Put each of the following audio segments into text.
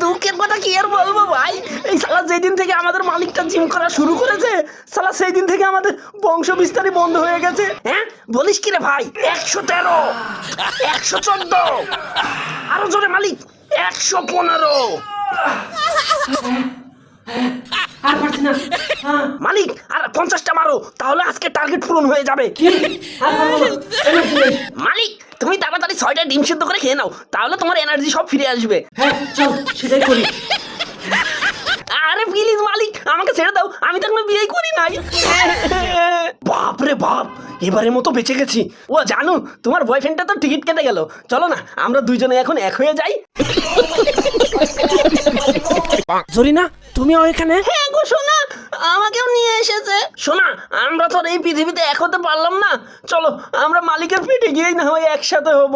দুঃখের কথা কি আর বলবো ভাই, এই শালা যেদিন থেকে আমাদের মালিকটা জিম করা শুরু করেছে শালা সেই দিন থেকে আমাদের বংশ বিস্তারই বন্ধ হয়ে গেছে। হ্যাঁ বলিস কি রে ভাই, 113, 114, আরো জোরে মালিক 115। আর পারছি না। মালিক আর 50টা মারো, তাহলে আজকে টার্গেট পূরণ হয়ে যাবে। আর পারবো না, এনার্জি নেই। মালিক তুমি তাড়াতাড়ি 6টা ডিম সিদ্ধ করে খেয়ে নাও, তাহলে তোমার এনার্জি সব ফিরে আসবে। হ্যাঁ চল সেটাই করি। আরে প্লিজ মালিক আমাকে ছেড়ে দাও, আমি তো এখনো বিয়ে করি নাই। বাপ রে বাপ, এবারের মতো বেঁচে গেছি। ও জানো তোমার বয়ফ্রেন্ডটা তো টিকিট কেটে গেল, চলো না আমরা দুইজনে এখন এক হয়ে যাই। জরিনা তুমিও এখানে? হ্যাঁ গো সোনা, আমাকেও নিয়ে এসেছে। সোনা আমরা তো আর এই পৃথিবীতে এক হতে পারলাম না, চলো আমরা মালিকের পেটে গিয়েই না হয় একসাথে হব।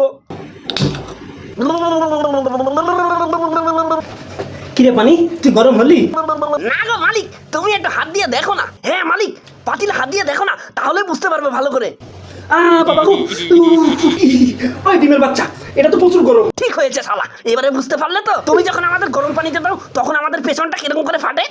কিরে পানি, তুই গরম হলি? না গো মালিক, তুমি একটু হাত দিয়ে দেখো না। হ্যাঁ মালিক, পাতিলে হাত দিয়ে দেখো না, তাহলে বুঝতে পারবে ভালো করে। বাবা গো, ওই ডিমের বাচ্চা, এটা তো প্রচুর গরম। ঠিক হয়েছে শালা, এবারে বুঝতে পারলে তো? তুমি যখন আমাদের গরম পানিতে দাও তখন আমাদের পেছনটা কিরকম করে ফাটে।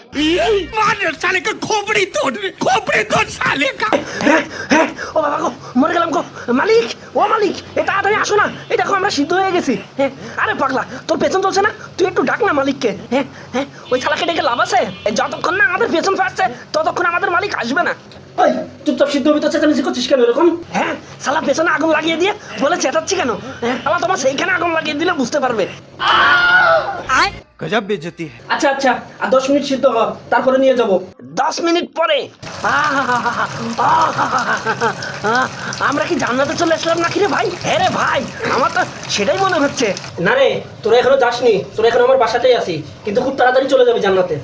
হ্যাঁ, হ্যাঁ, ও বাবা গো মরে গেলাম গো। মালিক, ও মালিক এ তাড়াতাড়ি আসো না, এই দেখো আমরা সিদ্ধ হয়ে গেছি। হ্যাঁ আরে পাগলা, তোর পেছন চলছে না, তুই একটু ডাক না মালিককে। হ্যাঁ হ্যাঁ, ওই শালাকে ডেকে লাভ আছে? যতক্ষণ না আমাদের পেছন ফাটছে ততক্ষণ আমাদের মালিক আসবে না। ওই চুপচাপ সিদ্ধ হবি তো, চেঁচামেচি করছিস কেন এরকম? হ্যাঁ শালা পেছনে আগুন লাগিয়ে দিয়ে বলে চেঁচাচ্ছি কেন? হ্যাঁ শালা তোমার সেইখানে আগুন লাগিয়ে দিলে বুঝতে পারবে। गजब बेइज्जती है। আচ্ছা আচ্ছা, আর 10 মিনিট সিদ্ধ হ, তারপরে নিয়ে যাব। 10 মিনিট পরে আমরা কি জান্নাতে চলে আসলাম নাকি রে ভাই? হ্যাঁ রে ভাই, আমার তো সেটাই মনে হচ্ছে। না রে, তোরা এখনো যাসনি, তোরা এখন আমার বাসাতেই আছি, কিন্তু খুব তাড়াতাড়ি চলে যাবে জান্নাতে।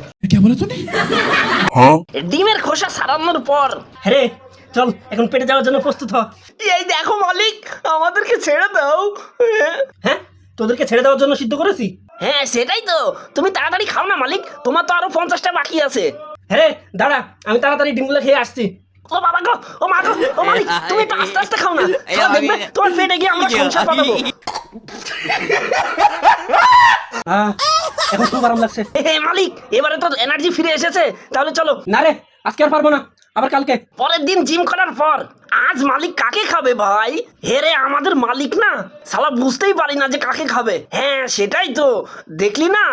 ডিমের খোসা ছাড়ানোর পর হ্যাঁ রে, চল এখন পেটে যাওয়ার জন্য প্রস্তুত হ। এই দেখো মালিক, আমাদেরকে ছেড়ে দাও। হ্যাঁ, তোদেরকে ছেড়ে দেওয়ার জন্য সিদ্ধ করেছি। হ্যাঁ সেটাই তো, তুমি তাড়াতাড়ি খাও না মালিক, তোমার তো আরো 50টা বাকি আছে। হ্যাঁ রে, দাঁড়া, আমি তাড়াতাড়ি ডিমগুলো খেয়ে আসছি। ও বাবা গো, ও মা গো, ও মালিক তুমি একটু আস্তে আস্তে খাও না, খাও, দেখবে তোমার পেটে গিয়ে আমরা সংসার পাবো। এখন খুব আরাম লাগছে। মালিক এবারে তো এনার্জি ফিরে এসেছে, তাহলে চলো। না রে, আজকে আর পারবো না, আবার কালকে। পরের দিন জিম করার পর আজ মালিক কাকে খাবে ভাই? হেরে আমাদের মালিক না, শালা বুঝতেই পারি না যে কাকে খাবে। হ্যাঁ সেটাই তো, দেখলি না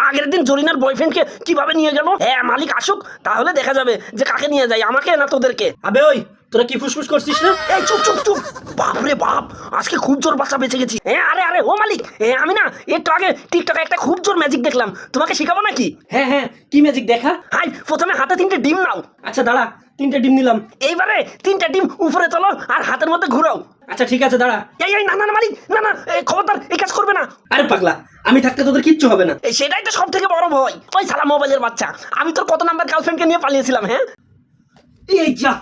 আগের দিন জরিনার বয়ফ্রেন্ডকে কিভাবে নিয়ে গেল। হ্যাঁ মালিক আসুক, তাহলে দেখা যাবে যে কাকে নিয়ে যায়, আমাকে না তোদেরকে। আবে ওই, তোরা কি ফুসফুস করছিস না? এই চুপ চুপ চুপ, বাপ রে বাপ, আজকে খুব জোর বাচ্চা বেঁচে গেছি। হ্যাঁ আরে আরে ও মালিক, আমি না একটু আগে টিকটকে একটা খুব জোর ম্যাজিক দেখলাম, তোমাকে শেখাবো নাকি? হ্যাঁ হ্যাঁ, কি ম্যাজিক দেখা? হাই প্রথমে হাতে 3টে ডিম নাও। আচ্ছা দাঁড়া, 3টে ডিম নিলাম। এইবারে 3টে ডিম উপরে তোলো আর হাতের মধ্যে ঘুরাও। আচ্ছা ঠিক আছে, দাঁড়া। এই না না না মালিক, না না খবরদার এই কাজ করবে না। আরে পাগলা, আমি থাকতে তোদের কিচ্ছু হবে না। সেটাই তো সব থেকে বড় ভয়। ওই শালা মোবাইলের বাচ্চা, আমি তোর কত নাম্বার গার্লফ্রেন্ডকে নিয়ে পালিয়েছিলাম। হ্যাঁ এই যা,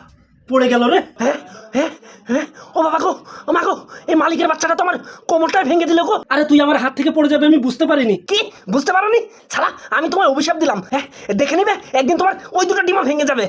পড়ে গেল রে। হ্যাঁ হ্যাঁ হ্যাঁ, ও বাবা গো, ও মা গো, এই মালিকের বাচ্চাটা তো আমার কোমরটাই ভেঙে দিল গো। আরে তুই আমার হাত থেকে পড়ে যাবে আমি বুঝতে পারিনি। কি বুঝতে পারোনি? শালা আমি তোমায় অভিশাপ দিলাম, হ্যাঁ দেখে নিবে একদিন তোমার ওই দুটো ডিমও ভেঙে যাবে।